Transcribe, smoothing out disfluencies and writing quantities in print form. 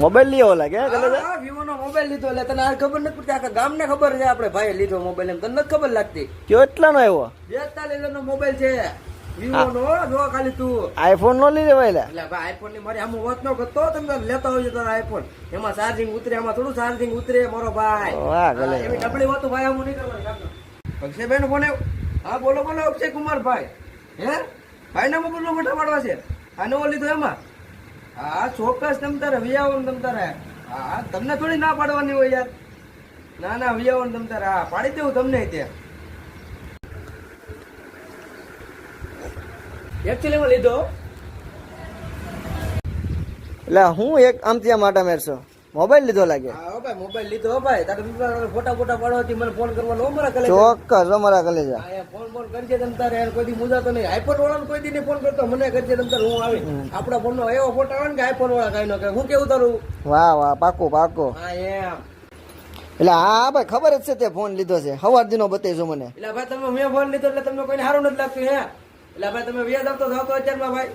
Mobile લીધો લાગે Vivo નો mobile લીધો એટલે તને આ ખબર નથી પડતી, આખા ગામને ખબર છે આપણે ભાઈ લીધો મોબાઈલ, એમ તને નથી ખબર લાગતી? કેટલાનો આવ્યો? 42 નો મોબાઈલ છે વિવો નો, જો ખાલી તું આઈફોન નો લીધો ભાઈ? એટલે ભાઈ આઈફોન ની મારી આમ વાત ન કરતો, તમે લેતા હોય તારા આઈફોન, એમાં ચાર્જિંગ ઉતરે, એમાં થોડું ચાર્જિંગ ઉતરે મારો ભાઈ. એવી ડબલી વાતો ભાઈ આમ નહીં કરવાની. અક્ષયભાઈ નો ફોન આવ્યો? હા બોલો બોલો અક્ષય કુમાર ભાઈ. હે ભાઈ ના મોબાઈલ નો ફોટા પાડવા છે? આ નવો લીધો એમાં? હા ચોક્કસ તમ તારે વિયાવો ને તમ તારે. હા તમને થોડી ના પાડવાની હોય યાર. ના ના વિયાવો ને તમ તારે. હા પાડી દેવું તમને ત્યાં. એકચ્યુઅલી માં લીધો એટલે હું એક આમ ત્યાં માટે મેરશો મોબાઈલ લીધો લાગે? હા ભાઈ મોબાઈલ લીધો ભાઈ. તારે ફોટા ફોટા પાડવાથી મને ફોન કરવાનો અમારા કલે. ચોક્કસ અમારા કલેજા. હા ફોન ફોન કરજે તમ તારે યાર, કોઈ દી મુજાતો નહીં. આઈફોન વાળાને કોઈ દી નહીં ફોન કરતો, મને કરજે તમ તારે, હું આવી. આપણા ફોન નો એવો ફોટો આવે ને કે આઈફોન વાળા કઈ ન કહે. હું કેવું તારું? વાહ વાહ પાકો પાકો. હા એમ એટલે હા ભાઈ ખબર જ છે તે ફોન લીધો છે, સવાર દિનો બતાવીશું મને. એટલે ભાઈ તમે મેં ફોન લીધો એટલે તમને કોઈને સારું નથી લાગતું હે? એટલે ભાઈ તમે વ્યાજ આવતો જાવ તો અત્યારમાં ભાઈ